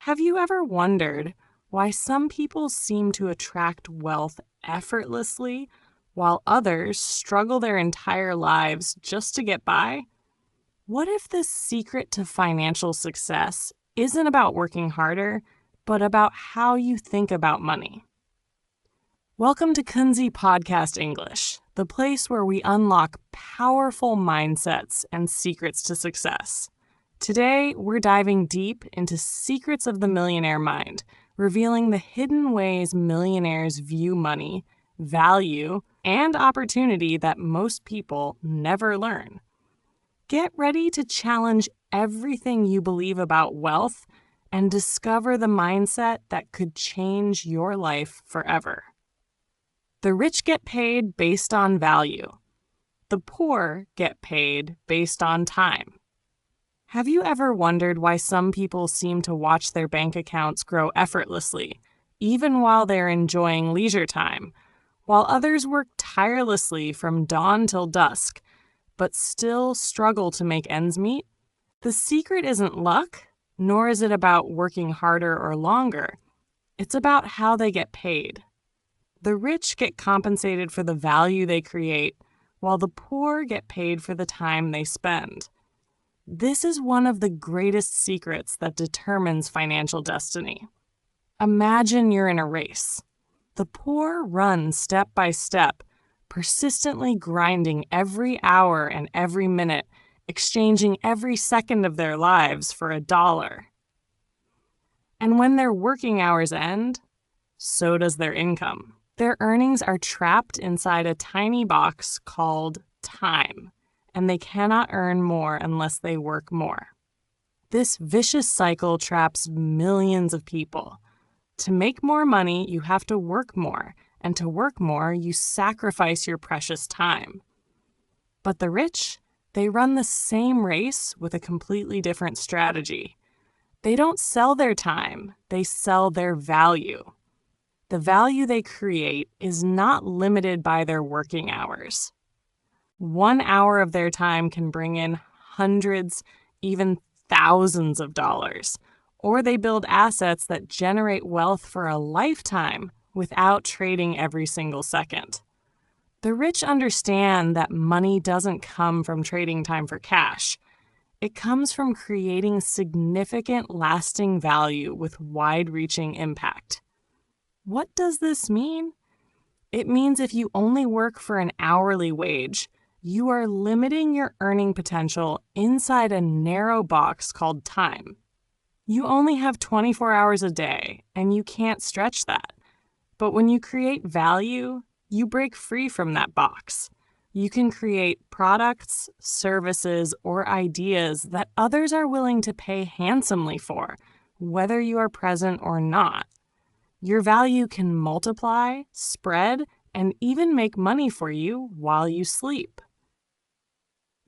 Have you ever wondered why some people seem to attract wealth effortlessly while others struggle their entire lives just to get by? What if the secret to financial success isn't about working harder, but about how you think about money? Welcome to Kunzy Podcast English, the place where we unlock powerful mindsets and secrets to success. Today, we're diving deep into secrets of the millionaire mind, revealing the hidden ways millionaires view money, value, and opportunity that most people never learn. Get ready to challenge everything you believe about wealth and discover the mindset that could change your life forever. The rich get paid based on value. The poor get paid based on time. Have you ever wondered why some people seem to watch their bank accounts grow effortlessly, even while they're enjoying leisure time, while others work tirelessly from dawn till dusk, but still struggle to make ends meet? The secret isn't luck, nor is it about working harder or longer. It's about how they get paid. The rich get compensated for the value they create, while the poor get paid for the time they spend. This is one of the greatest secrets that determines financial destiny. Imagine you're in a race. The poor run step by step, persistently grinding every hour and every minute, exchanging every second of their lives for $1. And when their working hours end, so does their income. Their earnings are trapped inside a tiny box called time, and they cannot earn more unless they work more. This vicious cycle traps millions of people. To make more money, you have to work more, and to work more, you sacrifice your precious time. But the rich, they run the same race with a completely different strategy. They don't sell their time, they sell their value. The value they create is not limited by their working hours. 1 hour of their time can bring in hundreds, even thousands of dollars, or they build assets that generate wealth for a lifetime without trading every single second. The rich understand that money doesn't come from trading time for cash. It comes from creating significant, lasting value with wide-reaching impact. What does this mean? It means if you only work for an hourly wage, you are limiting your earning potential inside a narrow box called time. You only have 24 hours a day, and you can't stretch that. But when you create value, you break free from that box. You can create products, services, or ideas that others are willing to pay handsomely for, whether you are present or not. Your value can multiply, spread, and even make money for you while you sleep.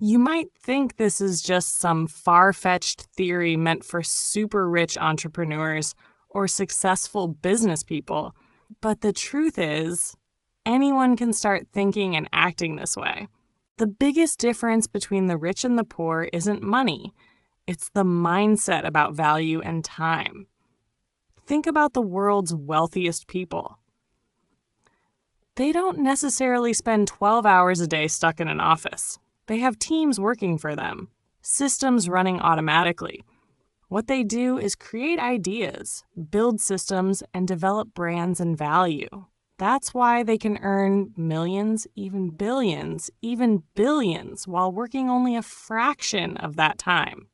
You might think this is just some far-fetched theory meant for super rich entrepreneurs or successful business people, but the truth is, anyone can start thinking and acting this way. The biggest difference between the rich and the poor isn't money. It's the mindset about value and time. Think about the world's wealthiest people. They don't necessarily spend 12 hours a day stuck in an office. They have teams working for them, systems running automatically. What they do is create ideas, build systems, and develop brands and value. That's why they can earn millions, even billions, even billions, while working only a fraction of that time.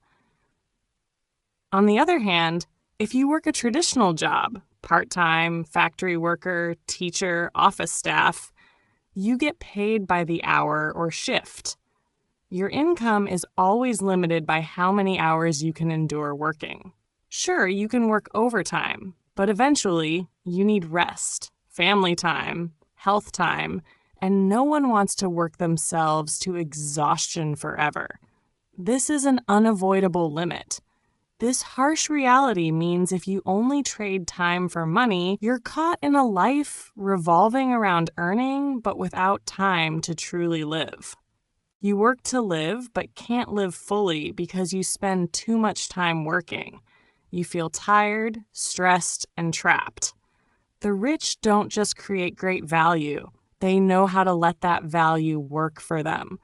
On the other hand, if you work a traditional job, part-time, factory worker, teacher, office staff, you get paid by the hour or shift. Your income is always limited by how many hours you can endure working. Sure, you can work overtime, but eventually you need rest, family time, health time, and no one wants to work themselves to exhaustion forever. This is an unavoidable limit. This harsh reality means if you only trade time for money, you're caught in a life revolving around earning but without time to truly live. You work to live but can't live fully because you spend too much time working. you feel tired, stressed, and trapped. The rich don't just create great value. They know how to let that value work for them.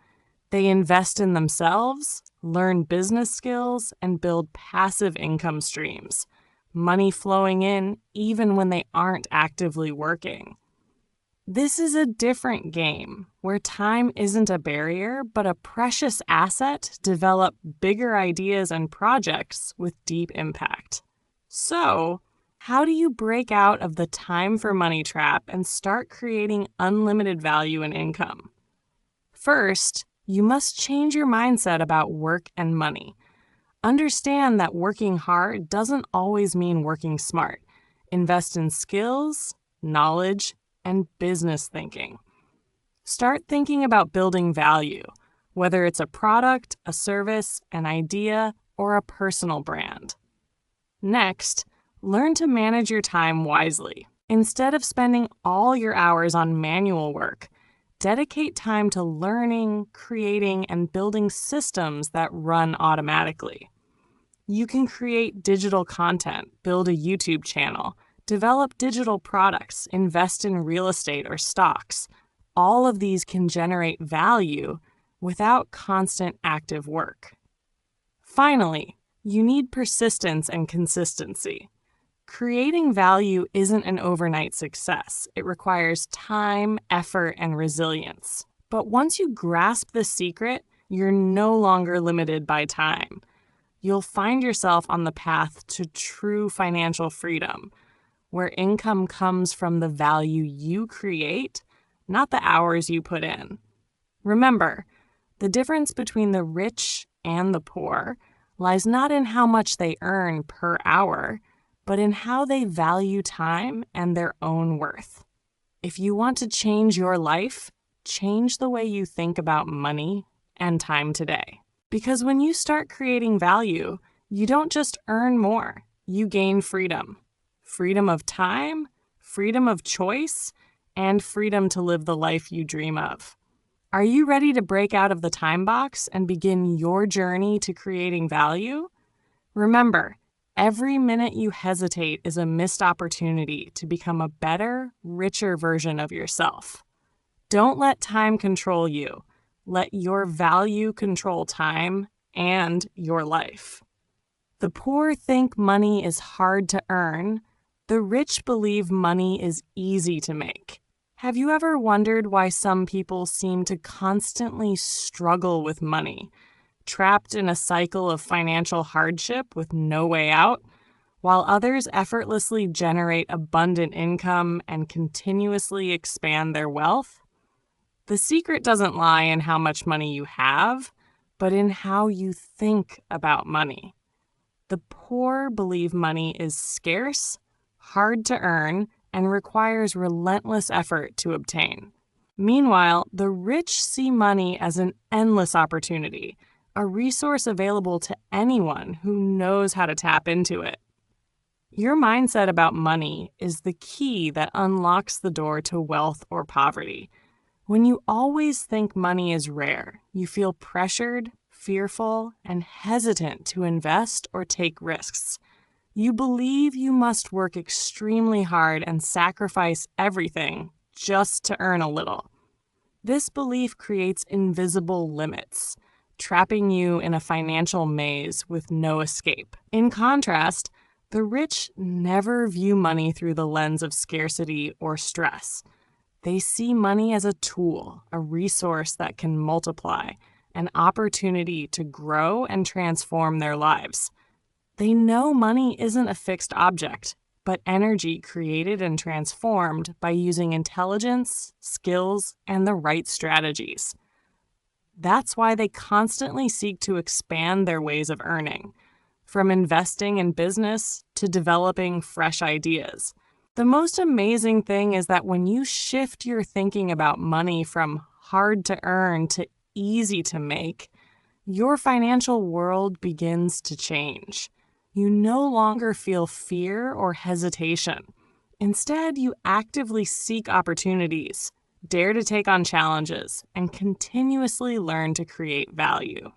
They invest in themselves, learn business skills, and build passive income streams, money flowing in even when they aren't actively working. This is a different game where time isn't a barrier, but a precious asset to develop bigger ideas and projects with deep impact. So, how do you break out of the time for money trap and start creating unlimited value and income? First, you must change your mindset about work and money. Understand that working hard doesn't always mean working smart. Invest in skills, knowledge, and business thinking. Start thinking about building value, whether it's a product, a service, an idea, or a personal brand. Next, learn to manage your time wisely. Instead of spending all your hours on manual work, dedicate time to learning, creating, and building systems that run automatically. You can create digital content, build a YouTube channel, develop digital products, invest in real estate or stocks. All of these can generate value without constant active work. Finally, you need persistence and consistency. Creating value isn't an overnight success. It requires time, effort, and resilience. But once you grasp the secret, you're no longer limited by time. You'll find yourself on the path to true financial freedom, where income comes from the value you create, not the hours you put in. Remember, the difference between the rich and the poor lies not in how much they earn per hour, but in how they value time and their own worth. If you want to change your life, change the way you think about money and time today. Because when you start creating value, you don't just earn more, you gain freedom. Freedom of time, freedom of choice, and freedom to live the life you dream of. Are you ready to break out of the time box and begin your journey to creating value? Remember, every minute you hesitate is a missed opportunity to become a better, richer version of yourself. Don't let time control you. Let your value control time and your life. The poor think money is hard to earn. The rich believe money is easy to make. Have you ever wondered why some people seem to constantly struggle with money, trapped in a cycle of financial hardship with no way out, while others effortlessly generate abundant income and continuously expand their wealth? The secret doesn't lie in how much money you have, but in how you think about money. The poor believe money is scarce, hard to earn, and requires relentless effort to obtain. Meanwhile, the rich see money as an endless opportunity, a resource available to anyone who knows how to tap into it. Your mindset about money is the key that unlocks the door to wealth or poverty. When you always think money is rare, you feel pressured, fearful, and hesitant to invest or take risks. You believe you must work extremely hard and sacrifice everything just to earn a little. This belief creates invisible limits, trapping you in a financial maze with no escape. In contrast, the rich never view money through the lens of scarcity or stress. They see money as a tool, a resource that can multiply, an opportunity to grow and transform their lives. They know money isn't a fixed object, but energy created and transformed by using intelligence, skills, and the right strategies. That's why they constantly seek to expand their ways of earning, from investing in business to developing fresh ideas. The most amazing thing is that when you shift your thinking about money from hard to earn to easy to make, your financial world begins to change. You no longer feel fear or hesitation. Instead, you actively seek opportunities, dare to take on challenges, and continuously learn to create value.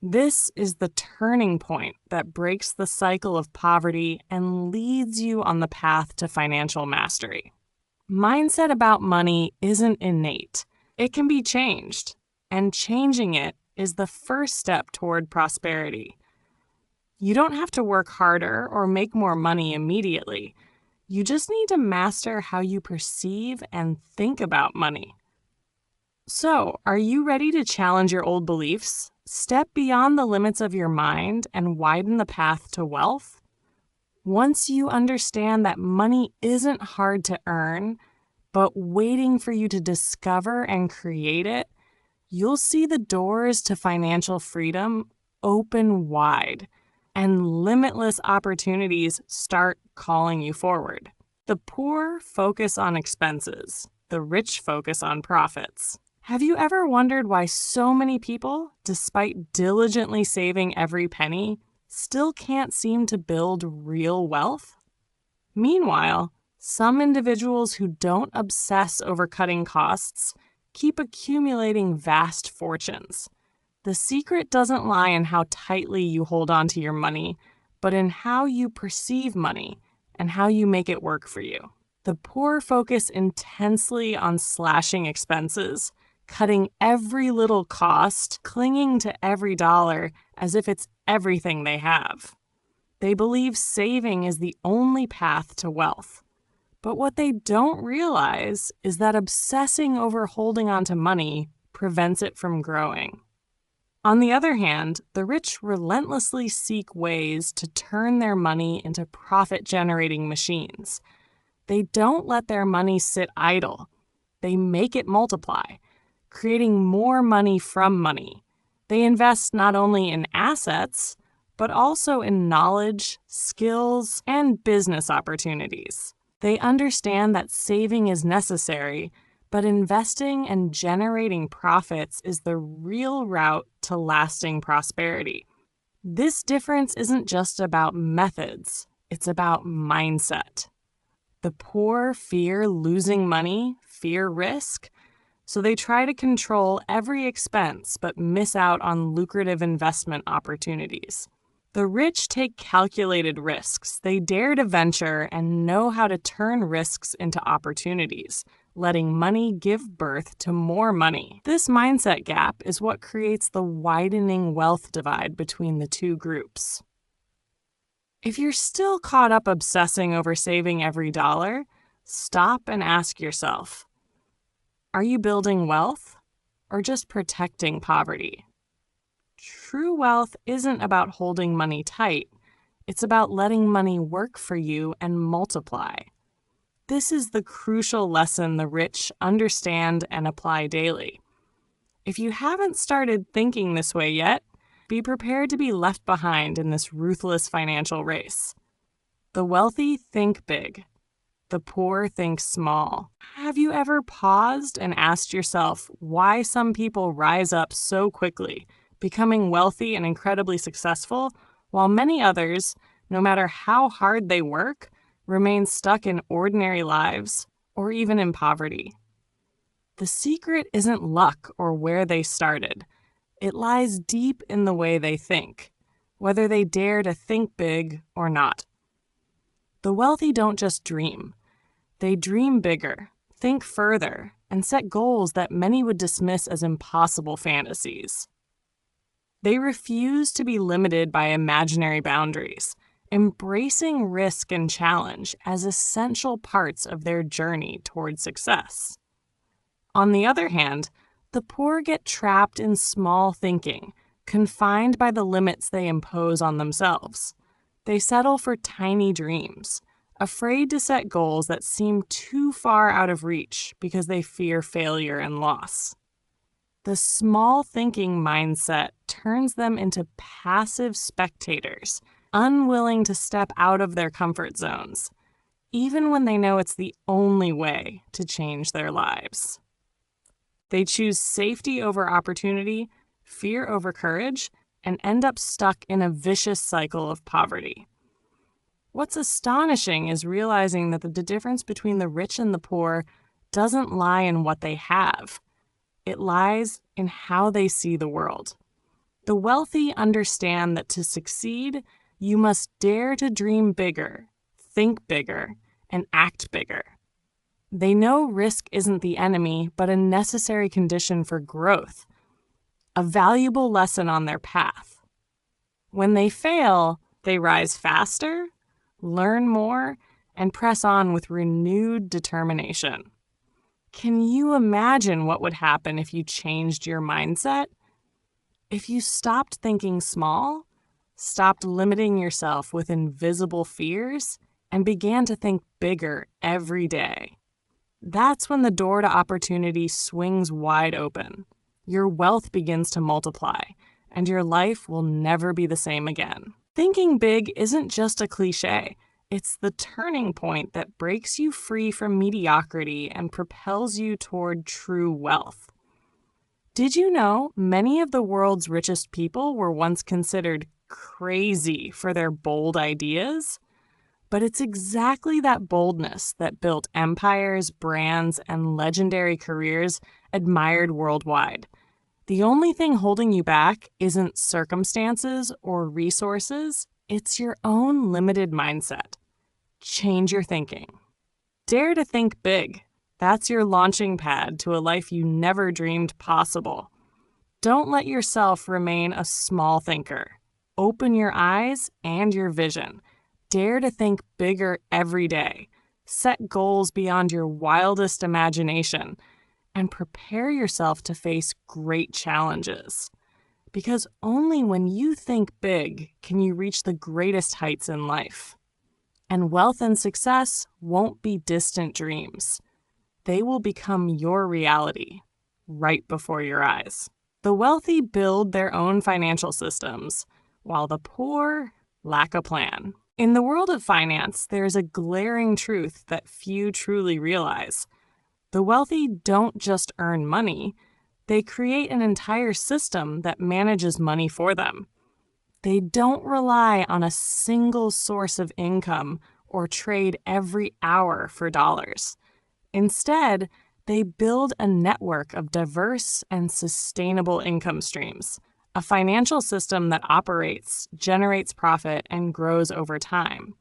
This is the turning point that breaks the cycle of poverty and leads you on the path to financial mastery. Mindset about money isn't innate. It can be changed, and changing it is the first step toward prosperity. You don't have to work harder or make more money immediately. You just need to master how you perceive and think about money. So, are you ready to challenge your old beliefs, step beyond the limits of your mind, and widen the path to wealth? Once you understand that money isn't hard to earn, but waiting for you to discover and create it, you'll see the doors to financial freedom open wide, and limitless opportunities start calling you forward. The poor focus on expenses. The rich focus on profits. Have you ever wondered why so many people, despite diligently saving every penny, still can't seem to build real wealth? Meanwhile, some individuals who don't obsess over cutting costs keep accumulating vast fortunes. The secret doesn't lie in how tightly you hold on to your money, but in how you perceive money and how you make it work for you. The poor focus intensely on slashing expenses, cutting every little cost, clinging to every dollar as if it's everything they have. They believe saving is the only path to wealth. But what they don't realize is that obsessing over holding on to money prevents it from growing. On the other hand, the rich relentlessly seek ways to turn their money into profit-generating machines. They don't let their money sit idle. They make it multiply, creating more money from money. They invest not only in assets, but also in knowledge, skills, and business opportunities. They understand that saving is necessary, but investing and generating profits is the real route to lasting prosperity. This difference isn't just about methods, it's about mindset. The poor fear losing money, fear risk, so they try to control every expense but miss out on lucrative investment opportunities. The rich take calculated risks. They dare to venture and know how to turn risks into opportunities, letting money give birth to more money. This mindset gap is what creates the widening wealth divide between the two groups. If you're still caught up obsessing over saving every dollar, stop and ask yourself, are you building wealth or just protecting poverty? True wealth isn't about holding money tight. It's about letting money work for you and multiply. This is the crucial lesson the rich understand and apply daily. If you haven't started thinking this way yet, be prepared to be left behind in this ruthless financial race. The wealthy think big. The poor think small. Have you ever paused and asked yourself why some people rise up so quickly, becoming wealthy and incredibly successful, while many others, no matter how hard they work, remain stuck in ordinary lives or even in poverty? The secret isn't luck or where they started. It lies deep in the way they think, whether they dare to think big or not. The wealthy don't just dream. They dream bigger, think further, and set goals that many would dismiss as impossible fantasies. They refuse to be limited by imaginary boundaries, embracing risk and challenge as essential parts of their journey toward success. On the other hand, the poor get trapped in small thinking, confined by the limits they impose on themselves. They settle for tiny dreams, afraid to set goals that seem too far out of reach because they fear failure and loss. The small thinking mindset turns them into passive spectators, unwilling to step out of their comfort zones, even when they know it's the only way to change their lives. They choose safety over opportunity, fear over courage, and end up stuck in a vicious cycle of poverty. What's astonishing is realizing that the difference between the rich and the poor doesn't lie in what they have. It lies in how they see the world. The wealthy understand that to succeed, you must dare to dream bigger, think bigger, and act bigger. They know risk isn't the enemy, but a necessary condition for growth, a valuable lesson on their path. When they fail, they rise faster, learn more, and press on with renewed determination. Can you imagine what would happen if you changed your mindset? If you stopped thinking small, stopped limiting yourself with invisible fears, and began to think bigger every day. That's when the door to opportunity swings wide open. Your wealth begins to multiply, and your life will never be the same again. Thinking big isn't just a cliche. It's the turning point that breaks you free from mediocrity and propels you toward true wealth. Did you know many of the world's richest people were once considered crazy for their bold ideas? But it's exactly that boldness that built empires, brands, and legendary careers admired worldwide. The only thing holding you back isn't circumstances or resources, it's your own limited mindset. Change your thinking. Dare to think big. That's your launching pad to a life you never dreamed possible. Don't let yourself remain a small thinker. Open your eyes and your vision. Dare to think bigger every day. Set goals beyond your wildest imagination and prepare yourself to face great challenges. Because only when you think big can you reach the greatest heights in life. And wealth and success won't be distant dreams. They will become your reality right before your eyes. The wealthy build their own financial systems, while the poor lack a plan. In the world of finance, there's a glaring truth that few truly realize. The wealthy don't just earn money, they create an entire system that manages money for them. They don't rely on a single source of income or trade every hour for dollars. Instead, they build a network of diverse and sustainable income streams, a financial system that operates, generates profit, and grows over time.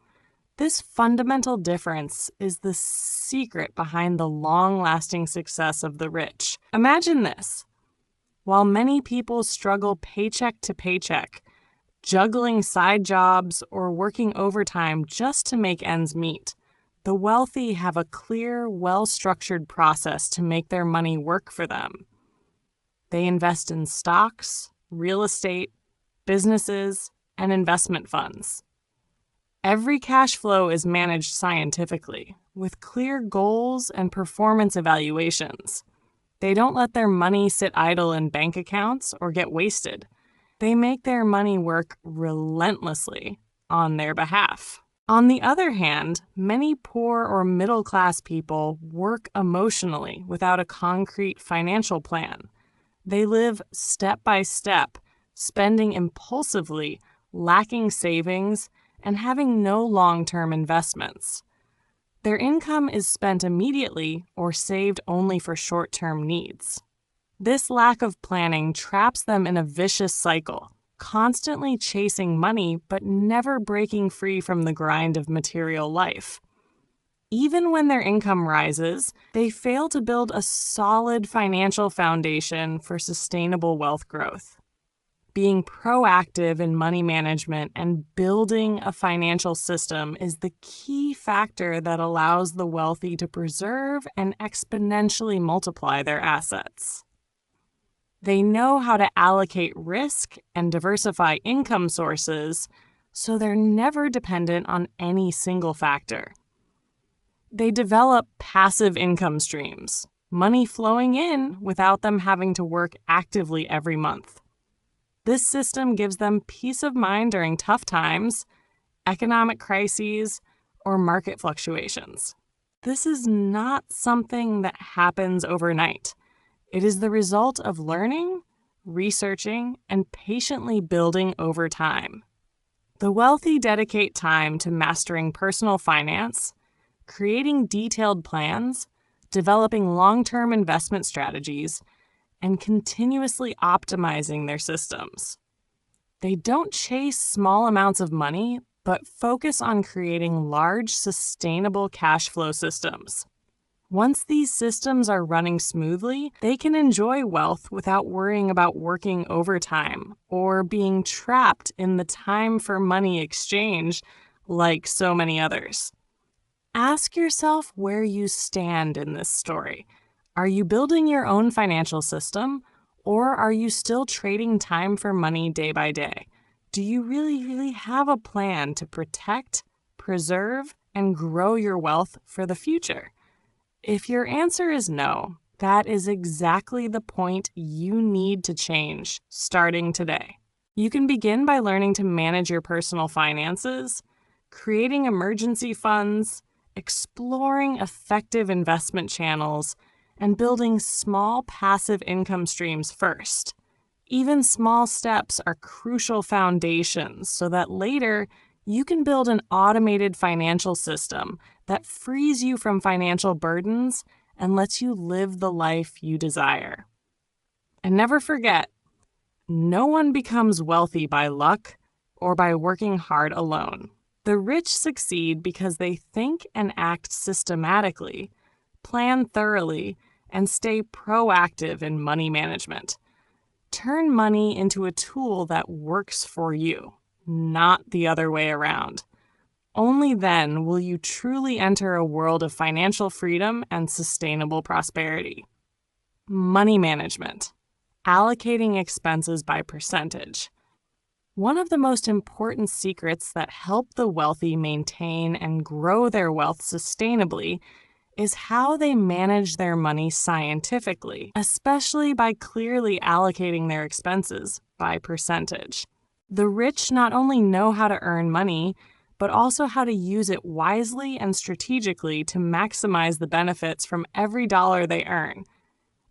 This fundamental difference is the secret behind the long-lasting success of the rich. Imagine this. While many people struggle paycheck to paycheck, juggling side jobs or working overtime just to make ends meet, the wealthy have a clear, well-structured process to make their money work for them. They invest in stocks, real estate, businesses, and investment funds. Every cash flow is managed scientifically, with clear goals and performance evaluations. They don't let their money sit idle in bank accounts or get wasted. They make their money work relentlessly on their behalf. On the other hand, many poor or middle-class people work emotionally without a concrete financial plan. They live step by step, spending impulsively, lacking savings, and having no long-term investments. Their income is spent immediately or saved only for short-term needs. This lack of planning traps them in a vicious cycle, constantly chasing money but never breaking free from the grind of material life. Even when their income rises, they fail to build a solid financial foundation for sustainable wealth growth. Being proactive in money management and building a financial system is the key factor that allows the wealthy to preserve and exponentially multiply their assets. They know how to allocate risk and diversify income sources, so they're never dependent on any single factor. They develop passive income streams, money flowing in without them having to work actively every month. This system gives them peace of mind during tough times, economic crises, or market fluctuations. This is not something that happens overnight. It is the result of learning, researching, and patiently building over time. The wealthy dedicate time to mastering personal finance, creating detailed plans, developing long-term investment strategies, and continuously optimizing their systems. They don't chase small amounts of money, but focus on creating large, sustainable cash flow systems. Once these systems are running smoothly, they can enjoy wealth without worrying about working overtime or being trapped in the time for money exchange like so many others. Ask yourself where you stand in this story. Are you building your own financial system, or are you still trading time for money day by day? Do you really have a plan to protect, preserve, and grow your wealth for the future? If your answer is no, that is exactly the point you need to change starting today. You can begin by learning to manage your personal finances, creating emergency funds, exploring effective investment channels, and building small passive income streams first. Even small steps are crucial foundations so that later you can build an automated financial system that frees you from financial burdens and lets you live the life you desire. And never forget, no one becomes wealthy by luck or by working hard alone. The rich succeed because they think and act systematically, plan thoroughly, and stay proactive in money management. Turn money into a tool that works for you, not the other way around. Only then will you truly enter a world of financial freedom and sustainable prosperity. Money management. Allocating expenses by percentage. One of the most important secrets that help the wealthy maintain and grow their wealth sustainably is how they manage their money scientifically, especially by clearly allocating their expenses by percentage. The rich not only know how to earn money, but also how to use it wisely and strategically to maximize the benefits from every dollar they earn.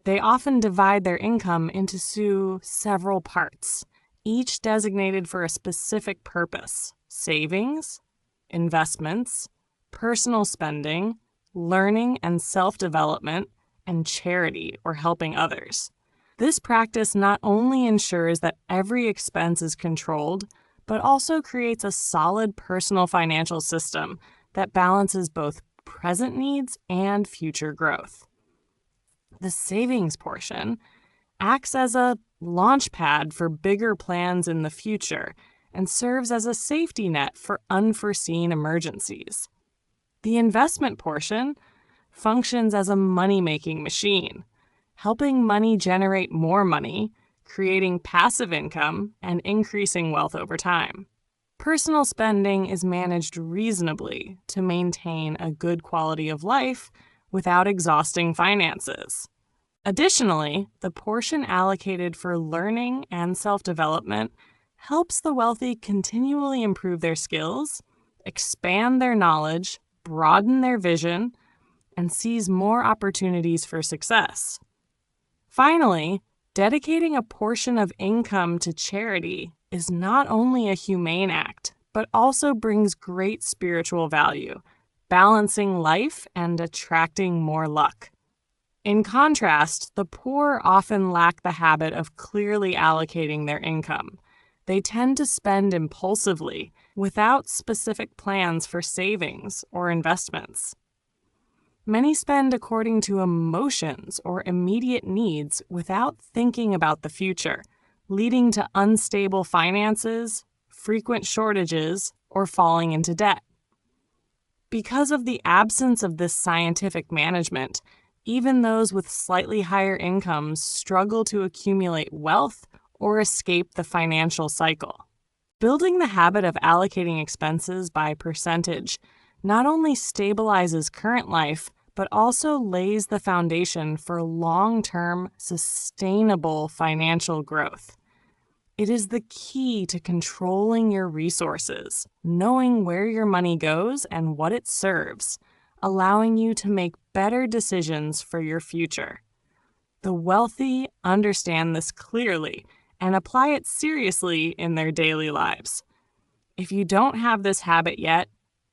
They often divide their income into several parts, each designated for a specific purpose: savings, investments, personal spending, learning and self-development, and charity or helping others. This practice not only ensures that every expense is controlled, but also creates a solid personal financial system that balances both present needs and future growth. The savings portion acts as a launch pad for bigger plans in the future and serves as a safety net for unforeseen emergencies. The investment portion functions as a money-making machine, helping money generate more money, creating passive income, and increasing wealth over time. Personal spending is managed reasonably to maintain a good quality of life without exhausting finances. Additionally, the portion allocated for learning and self-development helps the wealthy continually improve their skills, expand their knowledge, broaden their vision, and seize more opportunities for success. Finally, dedicating a portion of income to charity is not only a humane act, but also brings great spiritual value, balancing life and attracting more luck. In contrast, the poor often lack the habit of clearly allocating their income. They tend to spend impulsively, without specific plans for savings or investments. Many spend according to emotions or immediate needs without thinking about the future, leading to unstable finances, frequent shortages, or falling into debt. Because of the absence of this scientific management, even those with slightly higher incomes struggle to accumulate wealth or escape the financial cycle. Building the habit of allocating expenses by percentage not only stabilizes current life, but also lays the foundation for long-term, sustainable financial growth. It is the key to controlling your resources, knowing where your money goes and what it serves, allowing you to make better decisions for your future. The wealthy understand this clearly and apply it seriously in their daily lives. If you don't have this habit yet,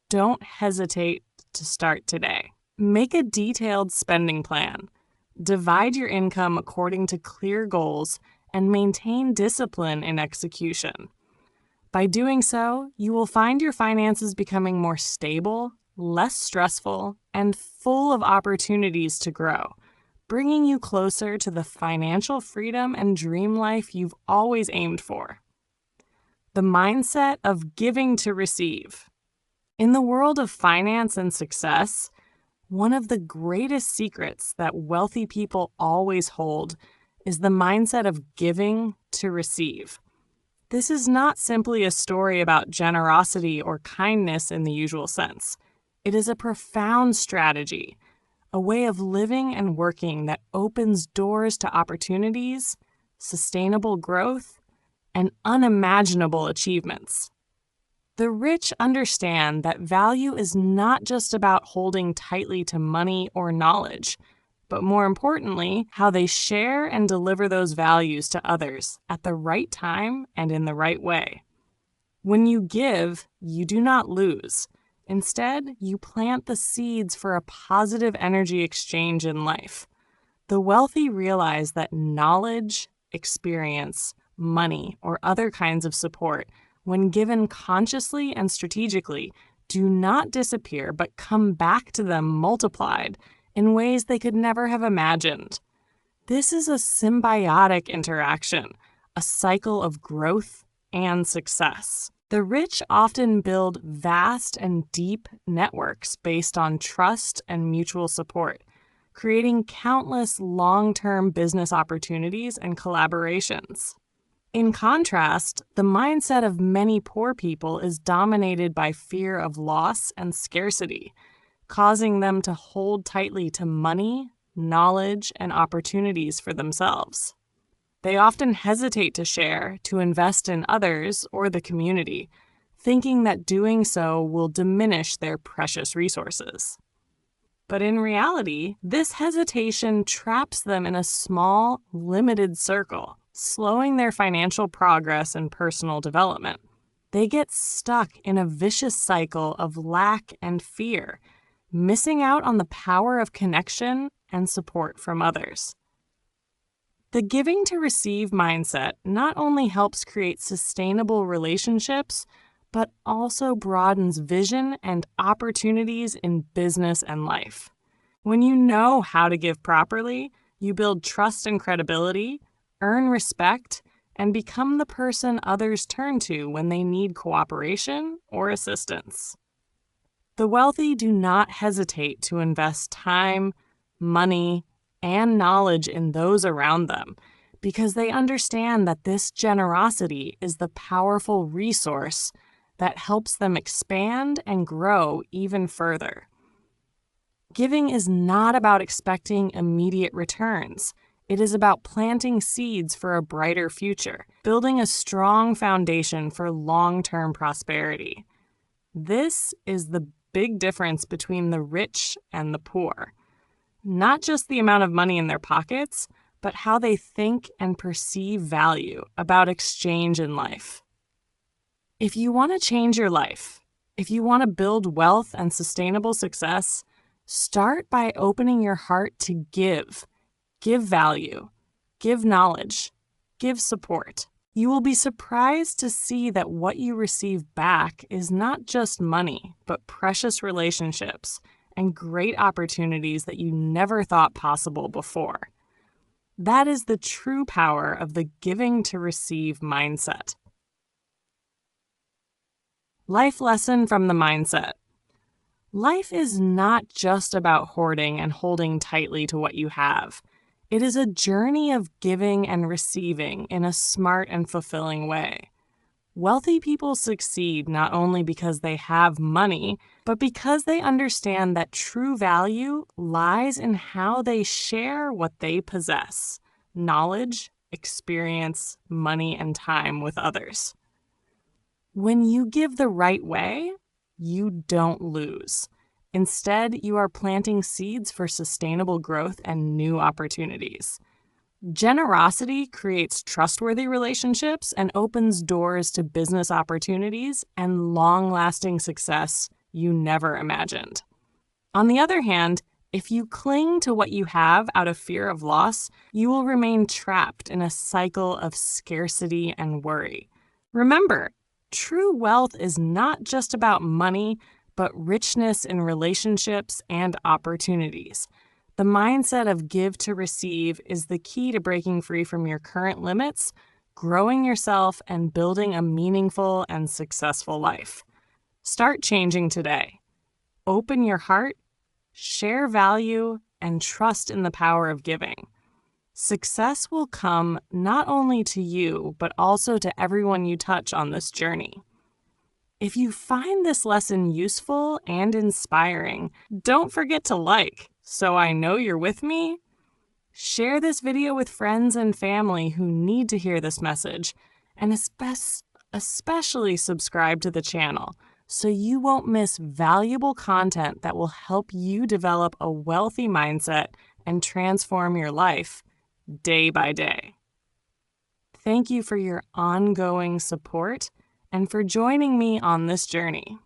don't hesitate to start today. Make a detailed spending plan. Divide your income according to clear goals and maintain discipline in execution. By doing so, you will find your finances becoming more stable, less stressful, and full of opportunities to grow, bringing you closer to the financial freedom and dream life you've always aimed for. The mindset of giving to receive. In the world of finance and success, one of the greatest secrets that wealthy people always hold is the mindset of giving to receive. This is not simply a story about generosity or kindness in the usual sense. It is a profound strategy, a way of living and working that opens doors to opportunities, sustainable growth, and unimaginable achievements. The rich understand that value is not just about holding tightly to money or knowledge, but more importantly, how they share and deliver those values to others at the right time and in the right way. When you give, you do not lose. Instead, you plant the seeds for a positive energy exchange in life. The wealthy realize that knowledge, experience, money, or other kinds of support, when given consciously and strategically, do not disappear but come back to them multiplied in ways they could never have imagined. This is a symbiotic interaction, a cycle of growth and success. The rich often build vast and deep networks based on trust and mutual support, creating countless long-term business opportunities and collaborations. In contrast, the mindset of many poor people is dominated by fear of loss and scarcity, causing them to hold tightly to money, knowledge, and opportunities for themselves. They often hesitate to share, to invest in others or the community, thinking that doing so will diminish their precious resources. But in reality, this hesitation traps them in a small, limited circle, slowing their financial progress and personal development. They get stuck in a vicious cycle of lack and fear, missing out on the power of connection and support from others. The giving to receive mindset not only helps create sustainable relationships, but also broadens vision and opportunities in business and life. When you know how to give properly, you build trust and credibility, earn respect, and become the person others turn to when they need cooperation or assistance. The wealthy do not hesitate to invest time, money, and knowledge in those around them because they understand that this generosity is the powerful resource that helps them expand and grow even further. Giving is not about expecting immediate returns. It is about planting seeds for a brighter future, building a strong foundation for long-term prosperity. This is the big difference between the rich and the poor. Not just the amount of money in their pockets, but how they think and perceive value about exchange in life. If you want to change your life, if you want to build wealth and sustainable success, start by opening your heart to give. Give value, give knowledge, give support. You will be surprised to see that what you receive back is not just money, but precious relationships and great opportunities that you never thought possible before. That is the true power of the giving to receive mindset. Life lesson from the mindset. Life is not just about hoarding and holding tightly to what you have. It is a journey of giving and receiving in a smart and fulfilling way. Wealthy people succeed not only because they have money, but because they understand that true value lies in how they share what they possess: knowledge, experience, money, and time with others. When you give the right way, you don't lose. Instead, you are planting seeds for sustainable growth and new opportunities. Generosity creates trustworthy relationships and opens doors to business opportunities and long-lasting success you never imagined. On the other hand, if you cling to what you have out of fear of loss, you will remain trapped in a cycle of scarcity and worry. Remember, True wealth is not just about money, but richness in relationships and opportunities. The mindset of give to receive is the key to breaking free from your current limits, growing yourself, and building a meaningful and successful life. Start changing today. Open your heart, share value, and trust in the power of giving. Success will come not only to you, but also to everyone you touch on this journey. If you find this lesson useful and inspiring, don't forget to like, so I know you're with me. Share this video with friends and family who need to hear this message, and especially subscribe to the channel so you won't miss valuable content that will help you develop a wealthy mindset and transform your life day by day. Thank you for your ongoing support and for joining me on this journey.